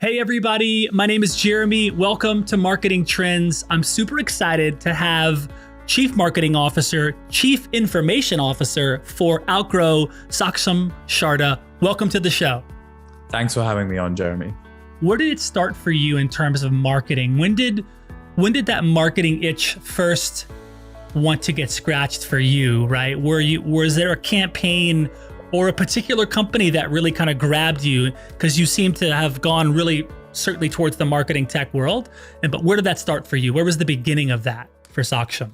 Hey everybody, my name is Jeremy. Welcome to Marketing Trends. I'm super excited to have Chief Marketing Officer, Chief Information Officer for Outgrow, Saksham Sharda. Welcome to the show. Thanks for having me on, Jeremy. Where did it start for you in terms of marketing? When did that marketing itch first want to get scratched for you, right? Was there a campaign or a particular company that really kind of grabbed you because you seem to have gone really certainly towards the marketing tech world? But where did that start for you? Where was the beginning of that for Saksham?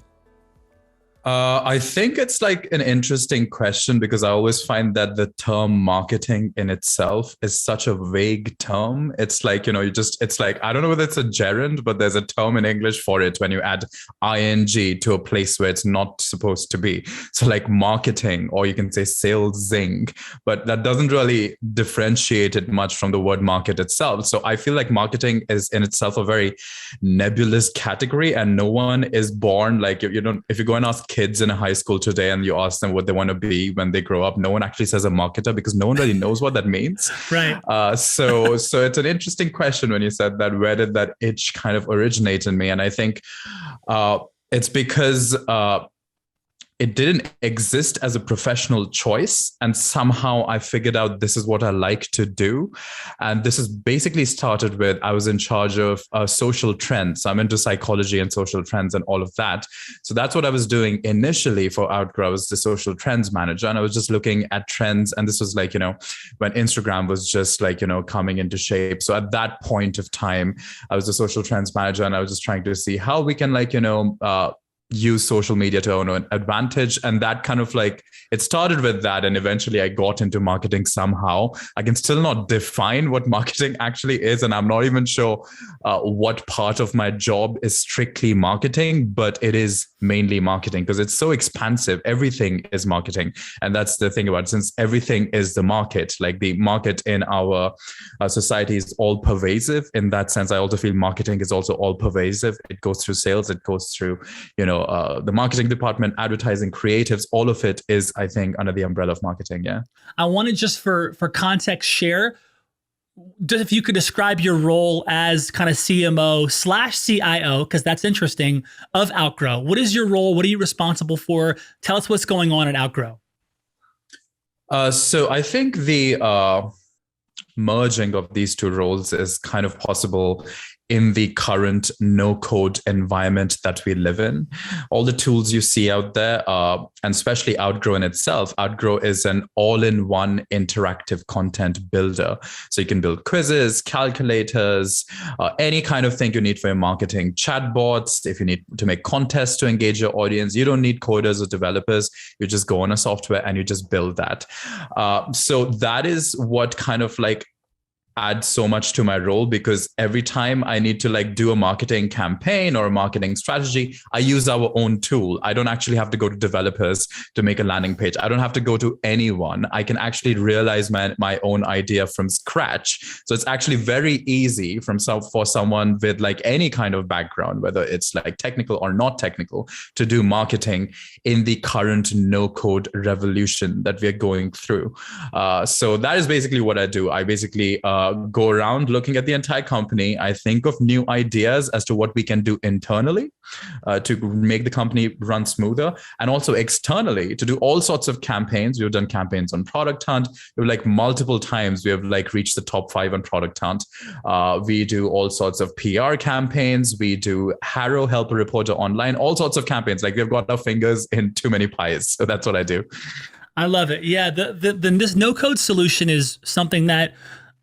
I think it's like an interesting question because I always find that the term marketing in itself is such a vague term. It's like, it's like, I don't know whether it's a gerund, but there's a term in English for it when you add ing to a place where it's not supposed to be. So like marketing, or you can say salesing, but that doesn't really differentiate it much from the word market itself. So I feel like marketing is in itself a very nebulous category, and no one is born like, if you go and ask kids in a high school today and you ask them what they want to be when they grow up, no one actually says a marketer because no one really knows what that means. Right. So it's an interesting question when you said that, where did that itch kind of originate in me? And I think it's because it didn't exist as a professional choice. And somehow I figured out this is what I like to do. And this is basically started with, I was in charge of social trends. I'm into psychology and social trends and all of that. So that's what I was doing initially for Outgrow. I was the social trends manager. And I was just looking at trends. And this was like, when Instagram was just like, coming into shape. So at that point of time, I was the social trends manager, and I was just trying to see how we can use social media to our own advantage. And that kind of like, it started with that. And eventually I got into marketing somehow. I can still not define what marketing actually is. And I'm not even sure what part of my job is strictly marketing, but it is mainly marketing because it's so expansive. Everything is marketing. And that's the thing about it. Since everything is the market, like the market in our society is all pervasive. In that sense, I also feel marketing is also all pervasive. It goes through sales, it goes through, the marketing department, advertising, creatives, all of it is, I think, under the umbrella of marketing. Yeah. I want to just for context share, just if you could describe your role as kind of CMO/CIO, because that's interesting, of Outgrow. What is your role? What are you responsible for? Tell us what's going on at Outgrow. So I think the merging of these two roles is kind of possible in the current no-code environment that we live in. All the tools you see out there, and especially Outgrow in itself, Outgrow is an all-in-one interactive content builder. So you can build quizzes, calculators, any kind of thing you need for your marketing, chatbots. If you need to make contests to engage your audience, you don't need coders or developers. You just go on a software and you just build that. So that is what kind of like add so much to my role, because every time I need to like do a marketing campaign or a marketing strategy, I use our own tool. I don't actually have to go to developers to make a landing page. I don't have to go to anyone. I can actually realize my own idea from scratch. So it's actually very easy for someone with like any kind of background, whether it's like technical or not technical, to do marketing in the current no-code revolution that we're going through. So that is basically what I do. I basically go around looking at the entire company. I think of new ideas as to what we can do internally to make the company run smoother, and also externally to do all sorts of campaigns. We've done campaigns on Product Hunt. We've like multiple times we have like reached the top 5 on Product Hunt. We do all sorts of PR campaigns. We do Harrow, Help a Reporter Online, all sorts of campaigns. Like we've got our fingers in too many pies. So that's what I do. I love it. Yeah, this no-code solution is something that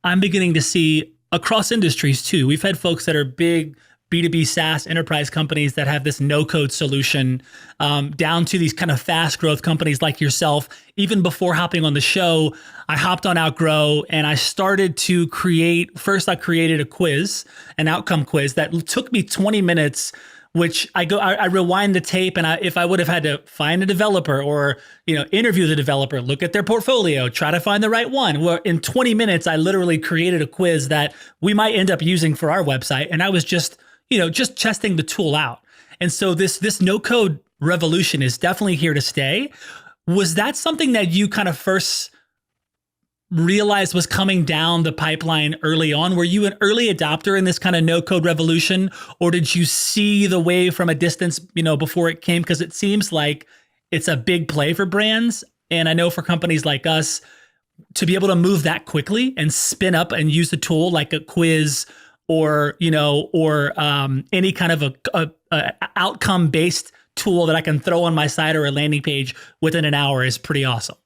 I'm beginning to see across industries too. We've had folks that are big B2B SaaS enterprise companies that have this no-code solution, down to these kind of fast growth companies like yourself. Even before hopping on the show, I hopped on Outgrow and I started to first I created a quiz, an outcome quiz that took me 20 minutes, which I rewind the tape, and if I would have had to find a developer or interview the developer, look at their portfolio, try to find the right one. Well, in 20 minutes, I literally created a quiz that we might end up using for our website, and I was just testing the tool out. And so this no code revolution is definitely here to stay. Was that something that you kind of first realized was coming down the pipeline early on? Were you an early adopter in this kind of no code revolution, or did you see the wave from a distance, before it came? Because it seems like it's a big play for brands. And I know for companies like us to be able to move that quickly and spin up and use the tool like a quiz or, any kind of a outcome based tool that I can throw on my site or a landing page within an hour is pretty awesome.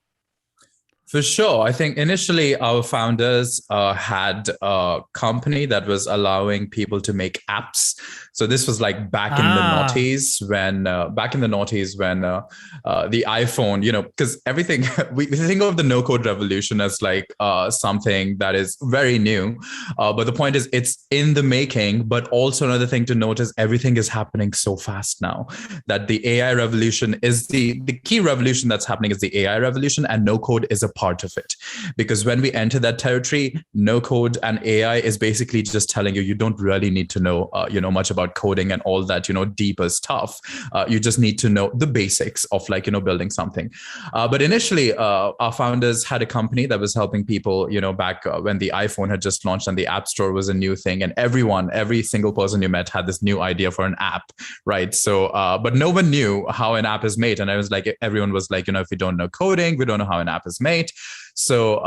For sure. I think initially our founders had a company that was allowing people to make apps. So this was like back in the noughties when the iPhone, because everything, we think of the no code revolution as like something that is very new. But the point is it's in the making. But also another thing to note is everything is happening so fast now that the AI revolution is the key revolution that's happening is the AI revolution, and no code is a part of it. Because when we enter that territory, no code and AI is basically just telling you don't really need to know much about coding and all that deeper stuff. You just need to know the basics of building something. But initially our founders had a company that was helping people back when the iPhone had just launched and the App Store was a new thing, and every single person you met had this new idea for an app, right? So but no one knew how an app is made, and everyone was like, if you don't know coding, we don't know how an app is made. So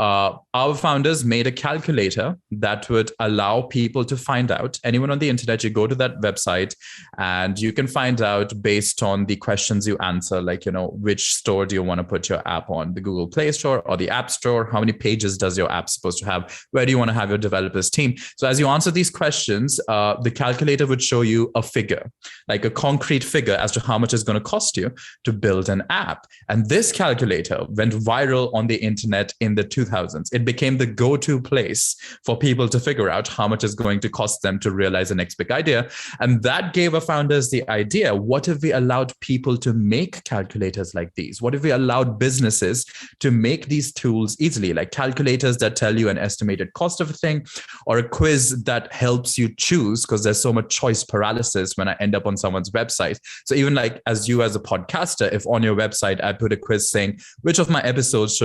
our founders made a calculator that would allow people to find out, anyone on the internet, you go to that website and you can find out based on the questions you answer, which store do you want to put your app on, the Google Play Store or the App Store? How many pages does your app supposed to have? Where do you want to have your developers team? So as you answer these questions, the calculator would show you a figure, like a concrete figure as to how much it's going to cost you to build an app. And this calculator went viral on the internet in the 2000s. It became the go-to place for people to figure out how much is going to cost them to realize the next big idea. And that gave our founders the idea, what if we allowed people to make calculators like these? What if we allowed businesses to make these tools easily, like calculators that tell you an estimated cost of a thing, or a quiz that helps you choose, because there's so much choice paralysis when I end up on someone's website. So even like as you as a podcaster, if on your website I put a quiz saying, which of my episodes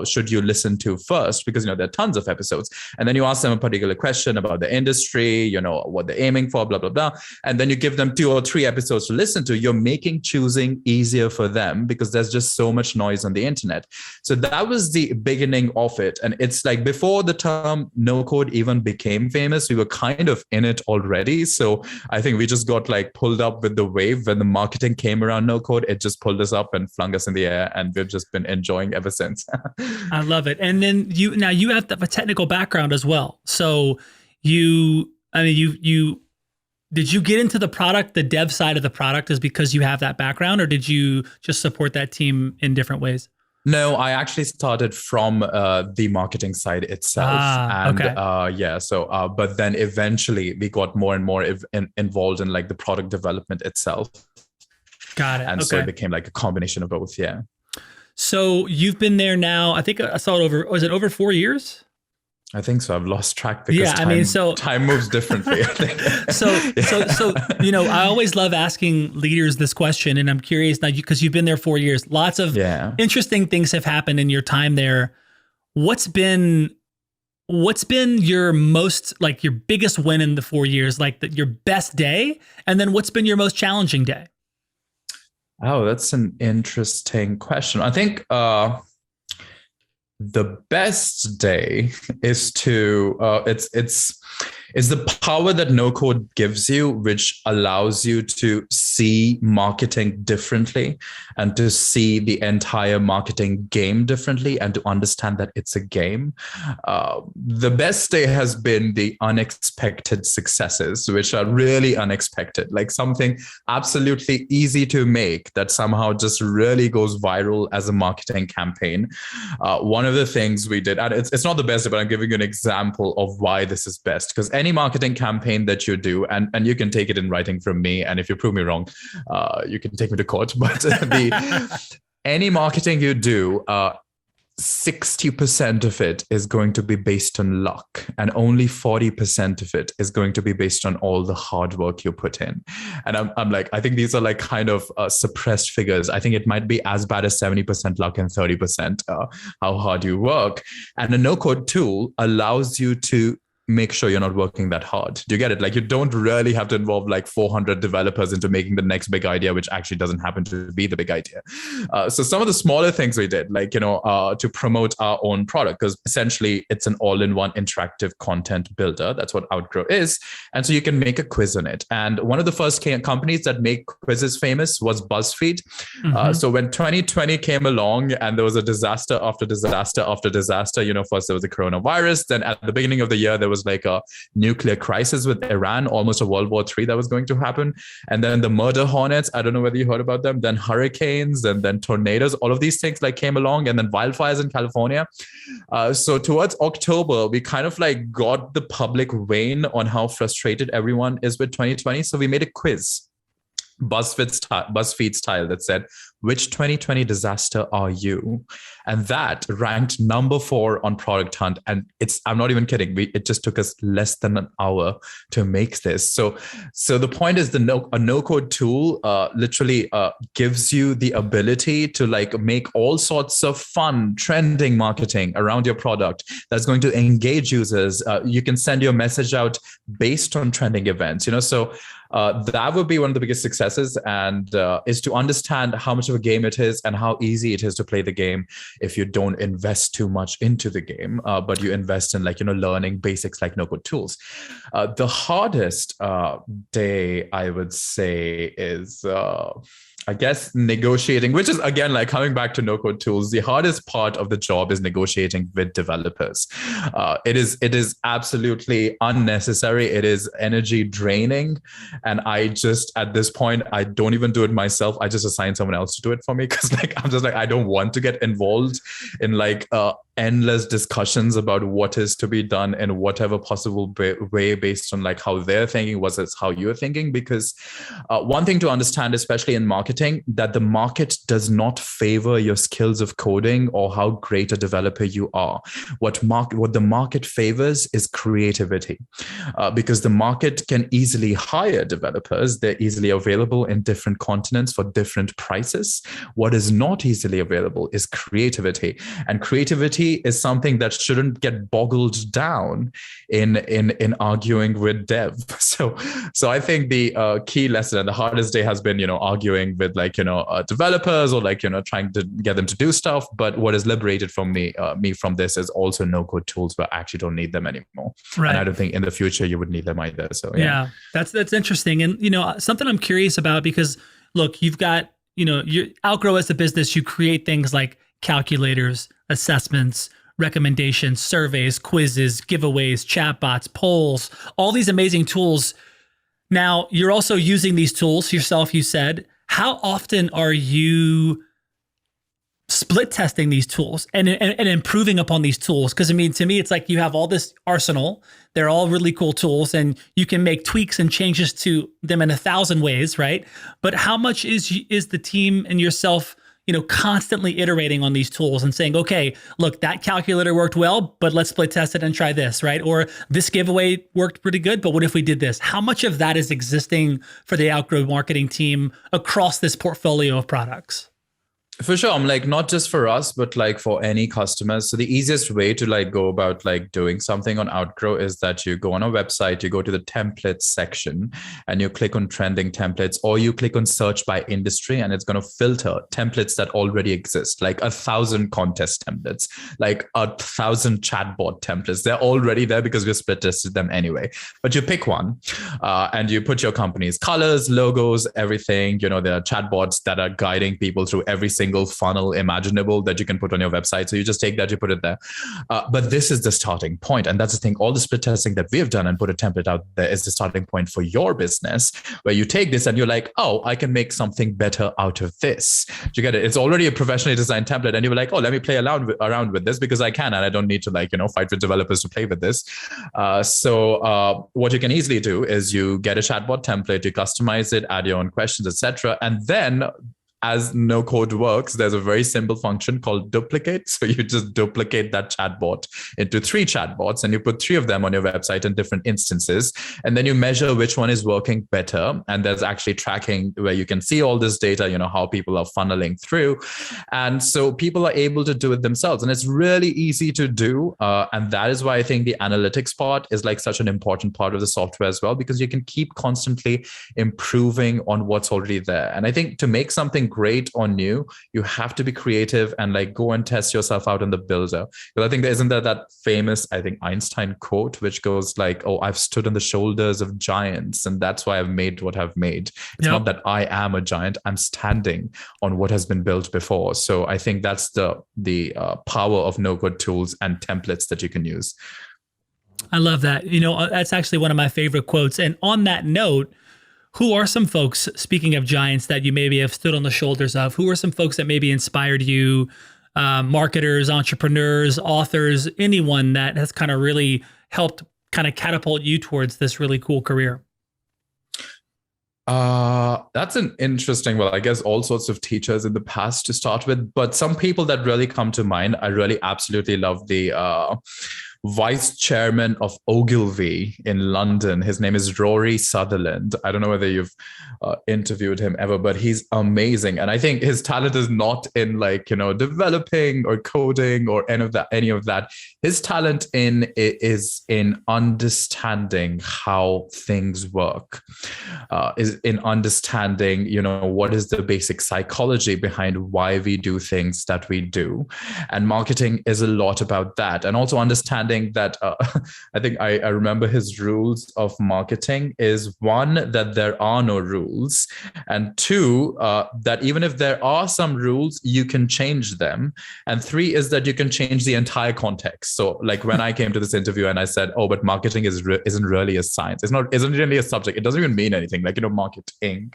should you listen to first? Because there are tons of episodes, and then you ask them a particular question about the industry, what they're aiming for, blah blah blah, and then you give them 2 or 3 episodes to listen to. You're making choosing easier for them because there's just so much noise on the internet. So that was the beginning of it, and it's like before the term no code even became famous, we were kind of in it already. So I think we just got like pulled up with the wave when the marketing came around no code. It just pulled us up and flung us in the air, and we've just been enjoying ever since. I love it. And then you have a technical background as well. So did you get into the product, the dev side of the product is because you have that background, or did you just support that team in different ways? No, I actually started from the marketing side itself. But then eventually we got more and more involved in like the product development itself. Got it. And so it became like a combination of both. Yeah. So you've been there now, I think I saw it was it over 4 years? I think so. I've lost track because time moves differently. I think. So I always love asking leaders this question, and I'm curious now because you've been there 4 years. Lots of interesting things have happened in your time there. What's been your most, like your biggest win in the 4 years, like your best day, and then what's been your most challenging day? Oh, that's an interesting question. I think the best day is is the power that no code gives you, which allows you to see marketing differently and to see the entire marketing game differently and to understand that it's a game. The best day has been the unexpected successes, which are really unexpected, like something absolutely easy to make that somehow just really goes viral as a marketing campaign. One of the things we did, and it's not the best, but I'm giving you an example of why this is best, because any marketing campaign that you do, and you can take it in writing from me, and if you prove me wrong, you can take me to court, but any marketing you do, 60% of it is going to be based on luck, and only 40% of it is going to be based on all the hard work you put in. And I'm like, I think these are like kind of suppressed figures. I think it might be as bad as 70% luck and 30% how hard you work. And a no-code tool allows you to make sure you're not working that hard. Do you get it? Like, you don't really have to involve like 400 developers into making the next big idea, which actually doesn't happen to be the big idea. So some of the smaller things we did, like, to promote our own product, because essentially it's an all-in-one interactive content builder. That's what Outgrow is. And so you can make a quiz on it. And one of the first companies that make quizzes famous was BuzzFeed. So when 2020 came along and there was a disaster after disaster after disaster, first there was the coronavirus. Then at the beginning of the year, there was like a nuclear crisis with Iran, almost a World War III that was going to happen. And then the murder hornets, I don't know whether you heard about them, then hurricanes, and then tornadoes, all of these things like came along, and then wildfires in California. So towards October, we kind of like got the public wane on how frustrated everyone is with 2020. So we made a quiz, BuzzFeed style, that said, which 2020 disaster are you? And that ranked number 4 on Product Hunt. And I'm not even kidding. It just took us less than an hour to make this. So the point is, a no-code tool literally gives you the ability to like make all sorts of fun, trending marketing around your product that's going to engage users. You can send your message out based on trending events, so that would be one of the biggest successes, and is to understand how much of a game it is and how easy it is to play the game if you don't invest too much into the game, but you invest in learning basics like no-code tools. The hardest day, I would say, is I guess negotiating, which is again like coming back to no-code tools. The hardest part of the job is negotiating with developers. It is absolutely unnecessary. It is energy draining, and I just, at this point, I don't even do it myself. I just assign someone else to do it for me, because I'm just like, I don't want to get involved in endless discussions about what is to be done in whatever possible way based on how they're thinking versus how you're thinking. Because one thing to understand, especially in marketing, that the market does not favor your skills of coding or how great a developer you are. What the market favors is creativity, because the market can easily hire developers. They're easily available in different continents for different prices. What is not easily available is creativity, and creativity is something that shouldn't get boggled down in arguing with dev. So I think the key lesson and the hardest day has been arguing with developers or trying to get them to do stuff. But what is liberated from me from this is also no-code tools where I actually don't need them anymore. Right. And I don't think in the future you would need them either. So yeah, that's interesting. And something I'm curious about, because look, you've got you Outgrow as a business, you create things like calculators, assessments, recommendations, surveys, quizzes, giveaways, chatbots, polls, all these amazing tools. Now, you're also using these tools yourself, you said. How often are you split testing these tools and improving upon these tools? Because to me, it's like you have all this arsenal. They're all really cool tools, and you can make tweaks and changes to them in 1,000 ways, right? But how much is the team and yourself constantly iterating on these tools and saying, okay, look, that calculator worked well, but let's split test it and try this, right? Or this giveaway worked pretty good, but what if we did this? How much of that is existing for the Outgrow marketing team across this portfolio of products? For sure. I'm not just for us, but for any customers. So the easiest way to go about doing something on Outgrow is that you go on our website, you go to the templates section and you click on trending templates, or you click on search by industry, and it's going to filter templates that already exist, 1,000 contest templates, 1,000 chatbot templates. They're already there because we split tested them anyway. But you pick one and you put your company's colors, logos, everything. There are chatbots that are guiding people through every single funnel imaginable that you can put on your website. So you just take that, you put it there. But this is the starting point. And that's the thing. All the split testing that we have done and put a template out there is the starting point for your business, where you take this and you're like, oh, I can make something better out of this. Do you get it? It's already a professionally designed template. And you're like, oh, let me play around with this because I can. And I don't need to fight with developers to play with this. So what you can easily do is you get a chatbot template, you customize it, add your own questions, etc. And then as no code works, there's a very simple function called duplicate. So you just duplicate that chatbot into 3 chatbots and you put 3 of them on your website in different instances. And then you measure which one is working better. And there's actually tracking where you can see all this data, how people are funneling through. And so people are able to do it themselves. And it's really easy to do. And that is why I think the analytics part is like such an important part of the software as well, because you can keep constantly improving on what's already there. And I think to make something great or new, you have to be creative and like go and test yourself out in the builder. Because I think there isn't that famous, I think, Einstein quote, which goes like, oh, I've stood on the shoulders of giants and that's why I've made what I've made. It's not that I am a giant, I'm standing on what has been built before. So I think that's the power of no-code tools and templates that you can use. I love that. That's actually one of my favorite quotes. And on that note, who are some folks, speaking of giants, that you maybe have stood on the shoulders of? Who are some folks that maybe inspired you, marketers, entrepreneurs, authors, anyone that has kind of really helped kind of catapult you towards this really cool career? That's an interesting, well, I guess all sorts of teachers in the past to start with, but some people that really come to mind, I really absolutely love the vice chairman of Ogilvy in London. His name is Rory Sutherland. I don't know whether you've interviewed him ever, but he's amazing. And I think his talent is not in developing or coding or any of that. His talent is in understanding how things work, is in understanding, what is the basic psychology behind why we do things that we do. And marketing is a lot about that. And also understanding that I think I remember his rules of marketing is 1, that there are no rules, and 2, that even if there are some rules, you can change them, and 3 is that you can change the entire context. So like when I came to this interview and I said, oh, but marketing isn't really a science. Isn't really a subject. It doesn't even mean anything. Like, marketing.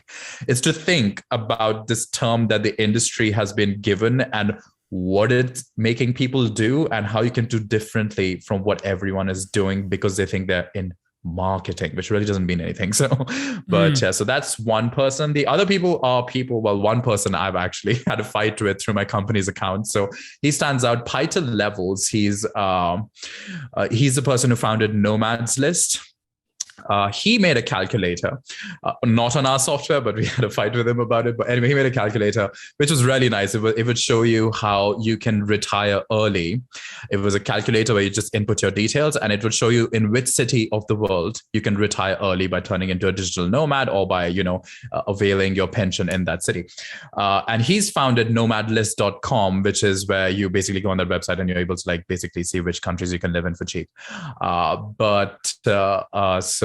It's to think about this term that the industry has been given and what it's making people do and how you can do differently from what everyone is doing because they think they're in marketing, which really doesn't mean anything. So, but so that's one person. The other people are well, one person I've actually had a fight with through my company's account. So he stands out. Peter Levels, he's the person who founded Nomad's List. He made a calculator, not on our software, but we had a fight with him about it. But anyway, he made a calculator, which was really nice. It would show you how you can retire early. It was a calculator where you just input your details and it would show you in which city of the world you can retire early by turning into a digital nomad or by, availing your pension in that city. And he's founded nomadlist.com, which is where you basically go on that website and you're able to basically see which countries you can live in for cheap.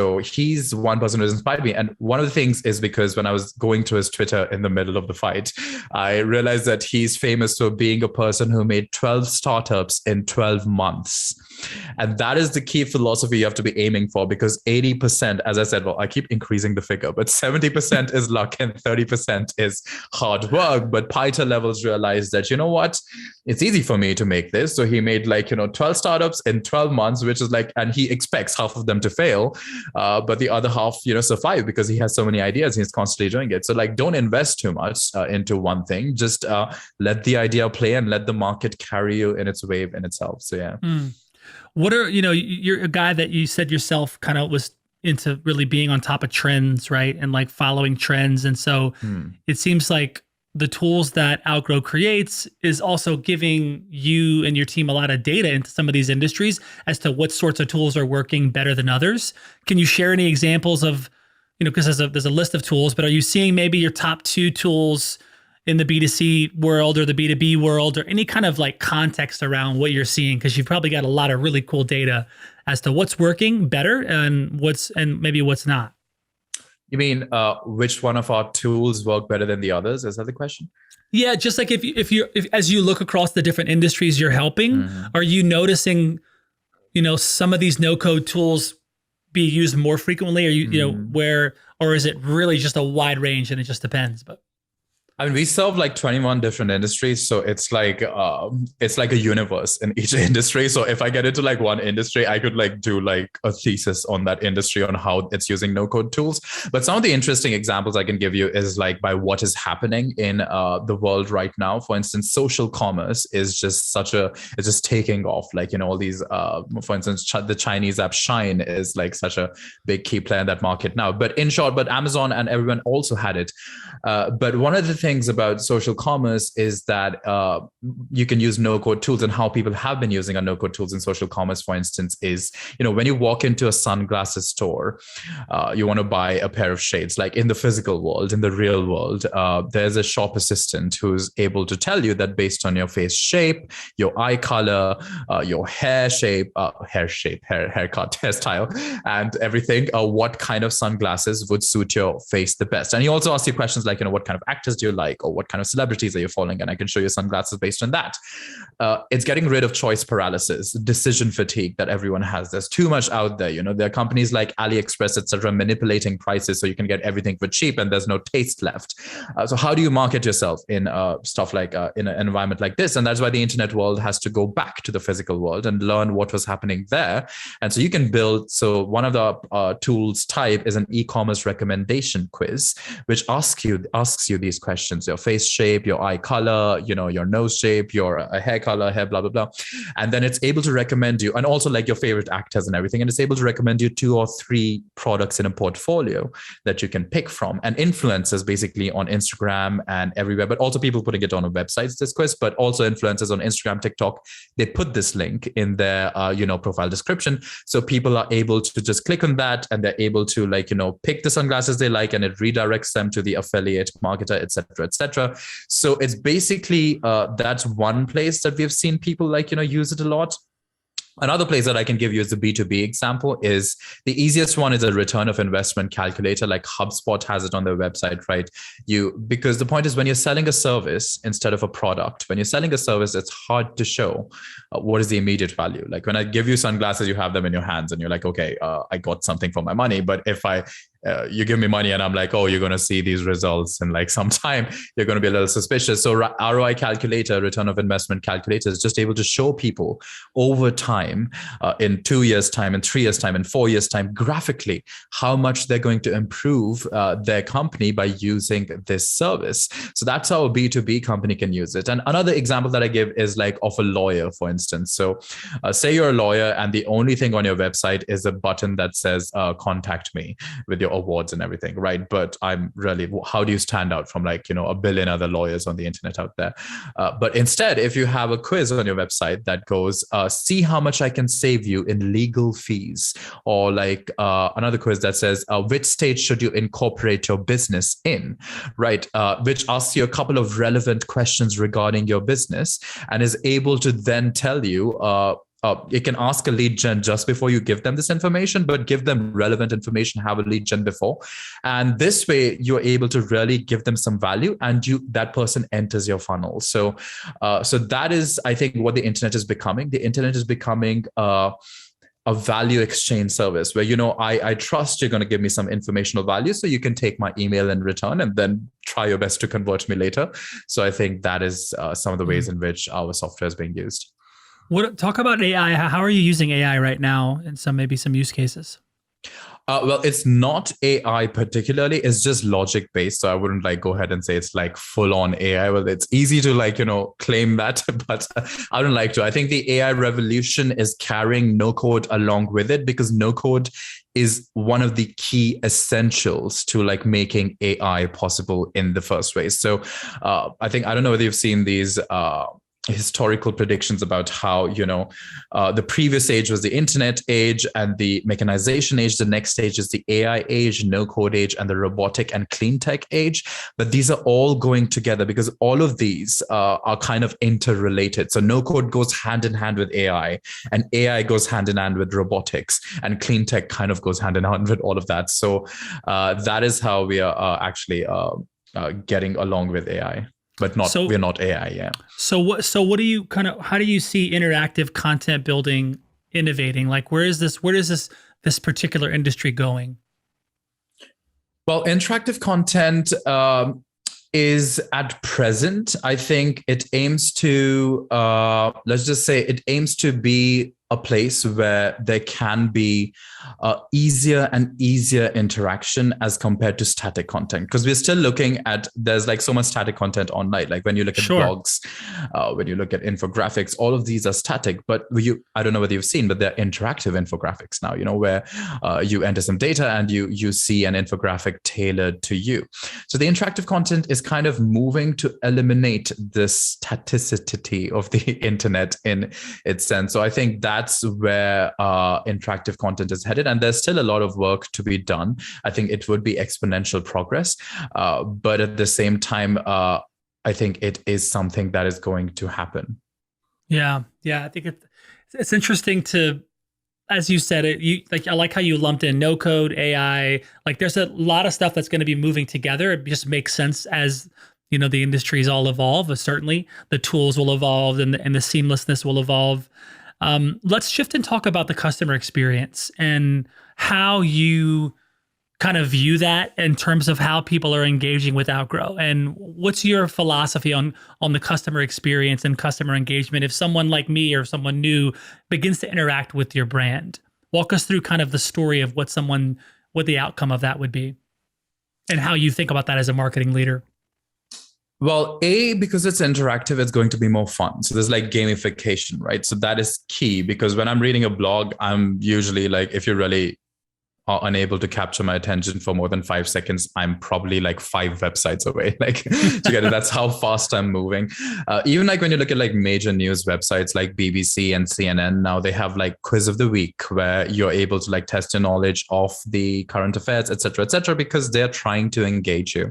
So he's one person who's inspired me. And one of the things is because when I was going to his Twitter in the middle of the fight, I realized that he's famous for being a person who made 12 startups in 12 months. And that is the key philosophy you have to be aiming for, because 80%, as I said, well, I keep increasing the figure, but 70% is luck and 30% is hard work. But Peter Levels realized that, it's easy for me to make this. So he made 12 startups in 12 months, which is and he expects half of them to fail. But the other half, survive because he has so many ideas. He's constantly doing it. So don't invest too much into one thing. Just let the idea play and let the market carry you in its wave in itself. So yeah. What are, you're a guy that you said yourself kind of was into really being on top of trends, right? And following trends. And so it seems like the tools that Outgrow creates is also giving you and your team a lot of data into some of these industries as to what sorts of tools are working better than others. Can you share any examples of, because there's a list of tools, but are you seeing maybe your top 2 tools in the B2C world or the B2B world, or any kind of context around what you're seeing? Because you've probably got a lot of really cool data as to what's working better and maybe what's not. You mean which one of our tools work better than the others? Is that the question? Yeah, just if as you look across the different industries you're helping, are you noticing, some of these no-code tools be used more frequently? Or or is it really just a wide range and it just depends? But I mean, we serve like 21 different industries, so it's like a universe in each industry. So if I get into like one industry, I could like do like a thesis on that industry on how it's using no code tools. But some of the interesting examples I can give you is like by what is happening in the world right now. For instance, social commerce is just it's just taking off. Like, all these, for instance, the Chinese app Shine is like such a big key player in that market now. But in short, but Amazon and everyone also had it. But one of the things about social commerce is that you can use no-code tools, and how people have been using our no-code tools in social commerce, for instance, is, when you walk into a sunglasses store, you want to buy a pair of shades. Like in the physical world, in the real world, there's a shop assistant who's able to tell you that based on your face shape, your eye color, your hair shape, haircut, hairstyle, and everything, what kind of sunglasses would suit your face the best. And he also asks you questions like, what kind of actors do you like, or what kind of celebrities are you following, and I can show you sunglasses based on that. It's getting rid of choice paralysis, decision fatigue that everyone has. There's too much out there. There are companies like AliExpress, etc., manipulating prices so you can get everything for cheap, and there's no taste left. So how do you market yourself in stuff like in an environment like this? And that's why the internet world has to go back to the physical world and learn what was happening there. And so you can build. So one of the tools type is an e-commerce recommendation quiz, which asks you these questions: your face shape, your eye color, your nose shape, your hair color, hair, blah, blah, blah. And then it's able to recommend you, and also like your favorite actors and everything. And it's able to recommend you 2 or 3 products in a portfolio that you can pick from. And influencers basically on Instagram and everywhere, but also people putting it on websites, this quiz, but also influencers on Instagram, TikTok, they put this link in their, profile description. So people are able to just click on that, and they're able to pick the sunglasses they like, and it redirects them to the affiliate marketer, etc., etc. So it's basically that's one place that we've seen people use it a lot. Another place that I can give you as a B2B example is the easiest one is a return of investment calculator. Like HubSpot has it on their website, right? Because the point is, when you're selling a service instead of a product, when you're selling a service, it's hard to show what is the immediate value. Like when I give you sunglasses, you have them in your hands and you're like, okay, I got something for my money. But if you give me money and I'm like, oh, you're going to see these results in like some time, you're going to be a little suspicious. So ROI calculator, return of investment calculator, is just able to show people over time, in 2 years time, in 3 years time, in 4 years time, graphically, how much they're going to improve their company by using this service. So that's how a B2B company can use it. And another example that I give is like of a lawyer, for instance. So say you're a lawyer and the only thing on your website is a button that says contact me with your awards and everything, right? But how do you stand out from like, a billion other lawyers on the internet out there? But instead, if you have a quiz on your website that goes, see how much I can save you in legal fees, or like another quiz that says, which state should you incorporate your business in, right? Which asks you a couple of relevant questions regarding your business and is able to then tell you, you can ask a lead gen just before you give them this information, but give them relevant information, have a lead gen before. And this way you're able to really give them some value, and that person enters your funnel. So that is, I think, what the internet is becoming. The internet is becoming a value exchange service where, I trust you're going to give me some informational value, so you can take my email in return and then try your best to convert me later. So I think that is some of the ways in which our software is being used. Talk about AI. How are you using AI right now in maybe some use cases? Well, it's not AI particularly. It's just logic based. So I wouldn't go ahead and say it's like full on AI. Well, it's easy to claim that, but I don't like to. I think the AI revolution is carrying no code along with it, because no code is one of the key essentials to making AI possible in the first place. So I don't know whether you've seen these historical predictions about how the previous age was the internet age and the mechanization age. The next stage is the AI age, no code age, and the robotic and clean tech age. But these are all going together because all of these are kind of interrelated. So no code goes hand in hand with AI, and AI goes hand in hand with robotics, and clean tech kind of goes hand in hand with all of that. So that is how we are actually getting along with AI. But we're not AI, yeah. So what do you how do you see interactive content building innovating? Like, where is this particular industry going? Well, interactive content, is at present, I think it aims to, let's just say it aims to be a place where there can be easier and easier interaction as compared to static content. Because we're still looking at, there's like so much static content online. Like when you look at Sure. blogs, when you look at infographics, all of these are static. But I don't know whether you've seen, but they're interactive infographics now, where you enter some data and you see an infographic tailored to you. So the interactive content is kind of moving to eliminate the staticity of the internet in its sense. So I think that's where interactive content is headed. And there's still a lot of work to be done. I think it would be exponential progress. But at the same time, I think it is something that is going to happen. Yeah. I think it's interesting to, as you said it, I like how you lumped in no code, AI. Like there's a lot of stuff that's going to be moving together. It just makes sense as the industries all evolve. Certainly the tools will evolve and the seamlessness will evolve. Let's shift and talk about the customer experience and how you kind of view that in terms of how people are engaging with Outgrow. And what's your philosophy on the customer experience and customer engagement? If someone like me or someone new begins to interact with your brand, walk us through kind of the story of what the outcome of that would be and how you think about that as a marketing leader. Well, because it's interactive, it's going to be more fun. So there's like gamification, right? So that is key, because when I'm reading a blog, I'm usually like, if you're really unable to capture my attention for more than 5 seconds, I'm probably like 5 websites away. Like together, that's how fast I'm moving. Even like when you look at like major news websites like BBC and CNN, now they have like quiz of the week where you're able to like test your knowledge of the current affairs, et cetera, because they're trying to engage you.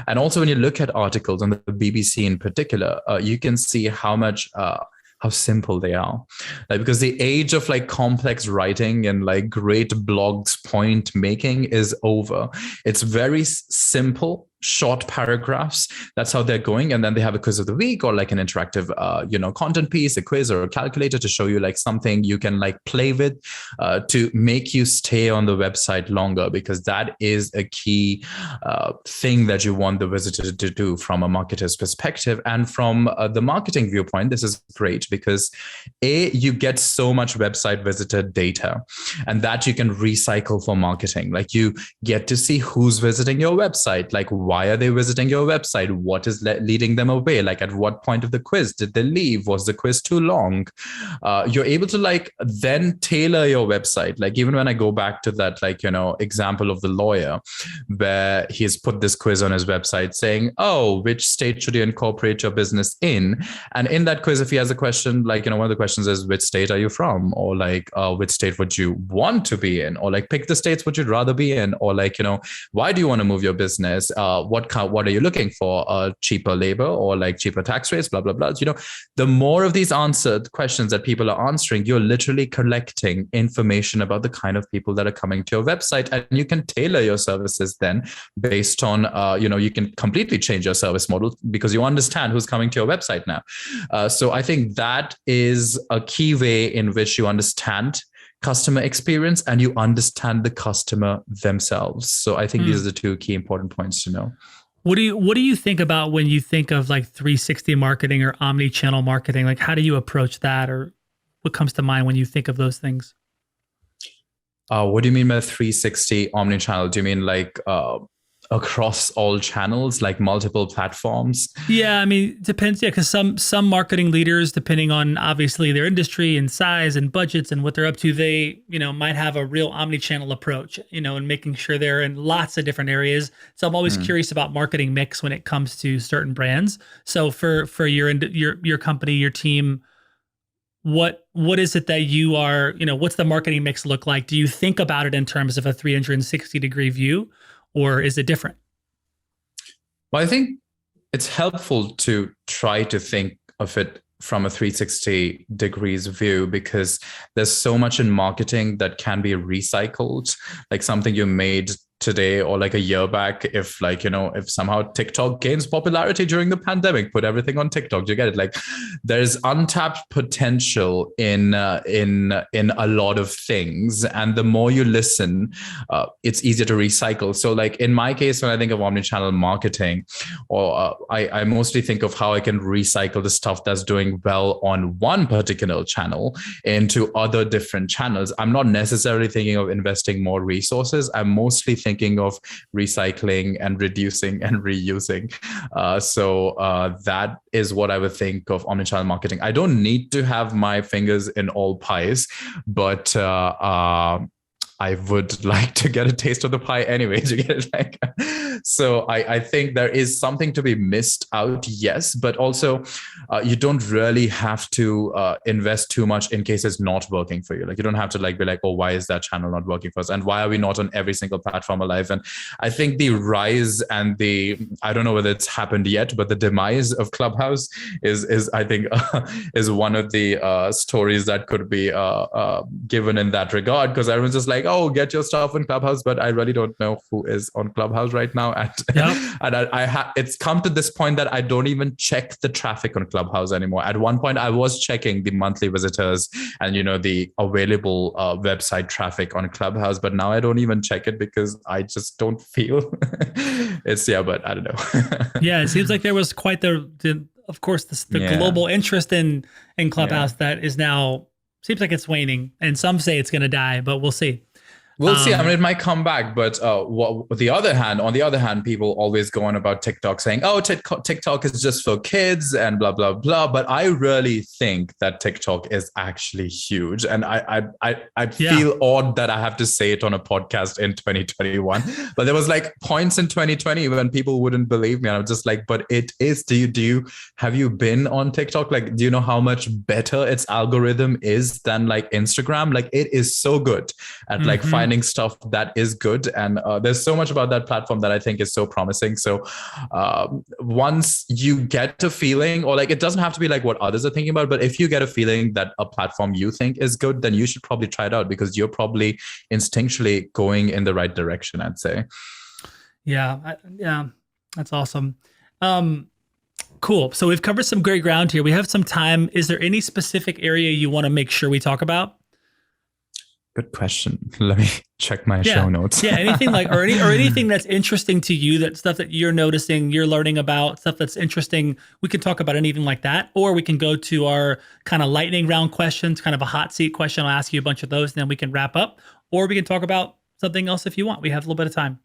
And also when you look at articles on the BBC in particular, you can see how simple they are, like, because the age of like complex writing and like great blogs point making is over. It's very simple, short paragraphs. That's how they're going. And then they have a quiz of the week or like an interactive, content piece, a quiz or a calculator to show you like something you can like play with to make you stay on the website longer, because that is a key thing that you want the visitor to do from a marketer's perspective. And from the marketing viewpoint, this is great because you get so much website visitor data, and that you can recycle for marketing. Like you get to see who's visiting your website, like why are they visiting your website? What is leading them away? Like at what point of the quiz did they leave? Was the quiz too long? You're able to like then tailor your website. Like even when I go back to that, like, example of the lawyer where he's put this quiz on his website saying, oh, which state should you incorporate your business in? And in that quiz, if he has a question, like, one of the questions is, which state are you from? Or like, which state would you want to be in? Or like, pick the states would you rather be in? Or like, why do you want to move your business? What are you looking for? Cheaper labor or like cheaper tax rates, blah, blah, blah. The more of these answered questions that people are answering, you're literally collecting information about the kind of people that are coming to your website. And you can tailor your services then based on, you can completely change your service model because you understand who's coming to your website now. So I think that is a key way in which you understand customer experience and you understand the customer themselves. So I think these are the two key important points to know. What do you think about when you think of like 360 marketing or omni-channel marketing? Like how do you approach that, or what comes to mind when you think of those things? What do you mean by 360 omni-channel? Do you mean like across all channels, like multiple platforms? Yeah, I mean, depends. Yeah, because some marketing leaders, depending on obviously their industry and size and budgets and what they're up to, they might have a real omni-channel approach, and making sure they're in lots of different areas. So I'm always curious about marketing mix when it comes to certain brands. So for your company, your team, what is it that you are? What's the marketing mix look like? Do you think about it in terms of a 360-degree view? Or is it different? Well, I think it's helpful to try to think of it from a 360 degrees view, because there's so much in marketing that can be recycled. Like something you made today or like a year back, if like, if somehow TikTok gains popularity during the pandemic, put everything on TikTok. Do you get it? Like there's untapped potential in a lot of things, and the more you listen, it's easier to recycle. So like in my case, when I think of omni-channel marketing, or I mostly think of how I can recycle the stuff that's doing well on one particular channel into other different channels. I'm not necessarily thinking of investing more resources. I'm mostly thinking of recycling and reducing and reusing. So that is what I would think of omnichannel marketing. I don't need to have my fingers in all pies, but I would like to get a taste of the pie anyway. To get it like, so I think there is something to be missed out, yes, but also you don't really have to invest too much in case it's not working for you. Like you don't have to like be like, oh, why is that channel not working for us, and why are we not on every single platform alive? And I think the rise and I don't know whether it's happened yet, but the demise of Clubhouse is I think is one of the stories that could be given in that regard, because everyone's just like, oh, get your stuff on Clubhouse, but I really don't know who is on Clubhouse right now. And, and it's come to this point that I don't even check the traffic on Clubhouse anymore. At one point, I was checking the monthly visitors and, the available website traffic on Clubhouse, but now I don't even check it because I just don't feel but I don't know. Yeah, it seems like there was quite of course, the global interest in Clubhouse that is now, seems like it's waning, and some say it's going to die, but we'll see. We'll see. I mean, it might come back, but on the other hand, people always go on about TikTok saying, "Oh, TikTok is just for kids and blah blah blah." But I really think that TikTok is actually huge, and I feel odd that I have to say it on a podcast in 2021. But there was like points in 2020 when people wouldn't believe me, and I'm just like, "But it is." Have you been on TikTok? Like, do you know how much better its algorithm is than like Instagram? Like, it is so good at like finding stuff that is good, and there's so much about that platform that I think is so promising. So once you get a feeling, or like, it doesn't have to be like what others are thinking about, but if you get a feeling that a platform you think is good, then you should probably try it out, because you're probably instinctually going in the right direction, I'd say. Yeah, that's awesome. Cool. So we've covered some great ground here. We have some time. Is there any specific area you want to make sure we talk about? Good question. Let me check my show notes. Anything like, or anything that's interesting to you, that stuff that you're noticing, you're learning about, stuff that's interesting. We can talk about anything like that, or we can go to our kind of lightning round questions, kind of a hot seat question. I'll ask you a bunch of those, and then we can wrap up, or we can talk about something else if you want. We have a little bit of time.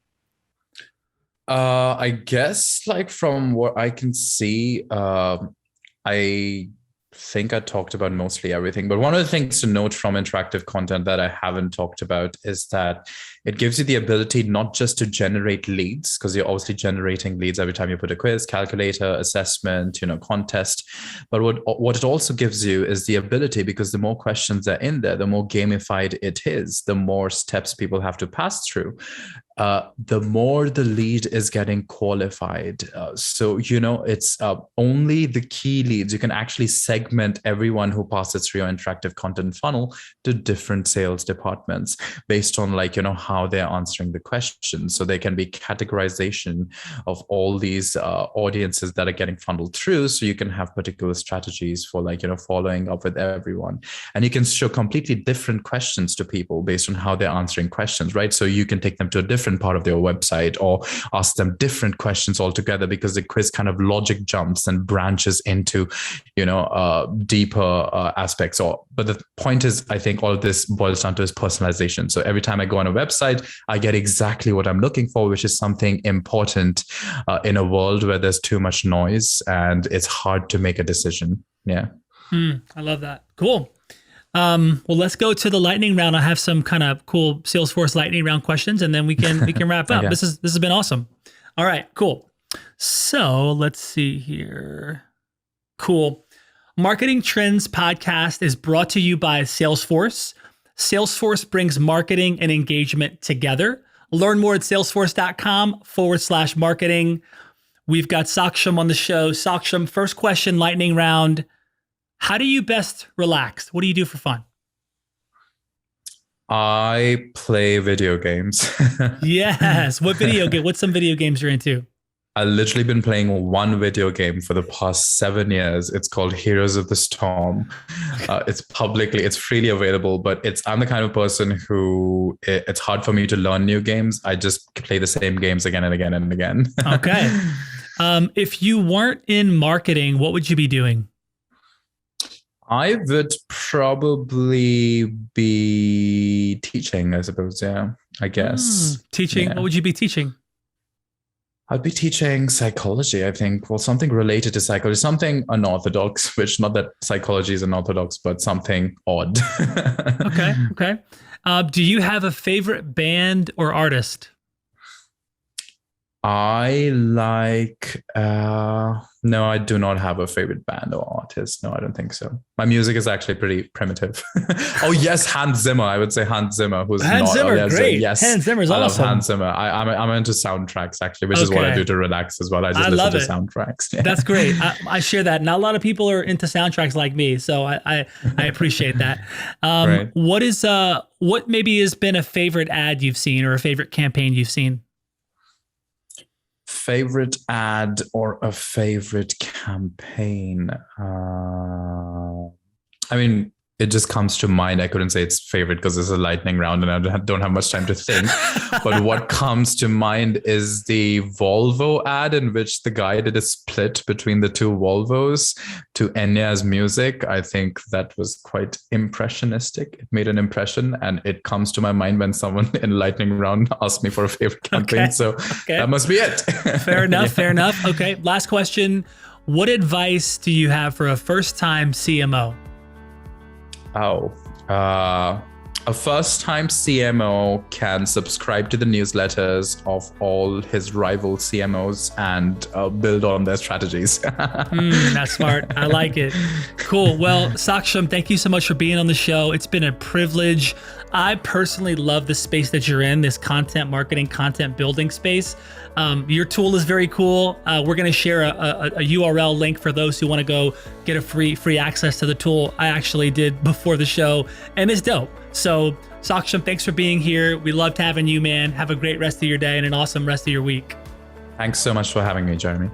I guess like from what I can see, I think I talked about mostly everything, but one of the things to note from interactive content that I haven't talked about is that it gives you the ability not just to generate leads, because you're obviously generating leads every time you put a quiz, calculator, assessment, contest. But what it also gives you is the ability, because the more questions are in there, the more gamified it is, the more steps people have to pass through. The more the lead is getting qualified. So, it's only the key leads. You can actually segment everyone who passes through your interactive content funnel to different sales departments based on how they're answering the questions. So there can be categorization of all these audiences that are getting funneled through. So you can have particular strategies for following up with everyone. And you can show completely different questions to people based on how they're answering questions, right? So you can take them to a different part of their website or ask them different questions altogether, because the quiz kind of logic jumps and branches into, deeper aspects. But the point is, I think all of this boils down to is personalization. So every time I go on a website, I get exactly what I'm looking for, which is something important in a world where there's too much noise and it's hard to make a decision. Yeah. I love that. Cool. Well, let's go to the lightning round. I have some kind of cool Salesforce lightning round questions, and then we can wrap up. Okay. This has been awesome. All right, cool. So let's see here. Cool. Marketing Trends podcast is brought to you by Salesforce. Salesforce brings marketing and engagement together. Learn more at salesforce.com/marketing. We've got Saksham on the show. Saksham, first question, lightning round. How do you best relax? What do you do for fun? I play video games. Yes. What video game? What's some video games you're into? I've literally been playing one video game for the past 7 years. It's called Heroes of the Storm. It's freely available, but I'm the kind of person who it's hard for me to learn new games. I just play the same games again and again and again. Okay. If you weren't in marketing, what would you be doing? I would probably be teaching, I suppose. Yeah, I guess. Teaching. Yeah. What would you be teaching? I'd be teaching psychology, I think. Well, something related to psychology, something unorthodox, which not that psychology is unorthodox, but something odd. Okay. Do you have a favorite band or artist? I like, no, I do not have a favorite band or artist. No, I don't think so. My music is actually pretty primitive. Oh, yes, Hans Zimmer. I would say Hans Zimmer. Hans Zimmer, great. Yes, Hans Zimmer's I awesome. love Hans Zimmer. I'm into soundtracks, actually, which is what I do to relax as well. I just listen to soundtracks. Yeah. That's great. I share that. Not a lot of people are into soundtracks like me, so I appreciate that. Right. What maybe has been a favorite ad you've seen or a favorite campaign you've seen? Favorite ad or a favorite campaign? I mean, it just comes to mind. I couldn't say it's favorite because it's a lightning round and I don't have much time to think. But what comes to mind is the Volvo ad in which the guy did a split between the two Volvos to Enya's music. I think that was quite impressionistic. It made an impression, and it comes to my mind when someone in lightning round asked me for a favorite campaign. Okay. So that must be it. Fair enough. Fair enough. Okay. Last question. What advice do you have for a first-time CMO? A first-time CMO can subscribe to the newsletters of all his rival CMOs and build on their strategies. That's smart. I like it. Cool. Well, Saksham, thank you so much for being on the show. It's been a privilege. I personally love the space that you're in, this content marketing, content building space. Your tool is very cool. We're going to share a URL link for those who want to go get a free access to the tool. I actually did before the show, and it's dope. So Saksham, thanks for being here. We loved having you, man. Have a great rest of your day and an awesome rest of your week. Thanks so much for having me, Jeremy.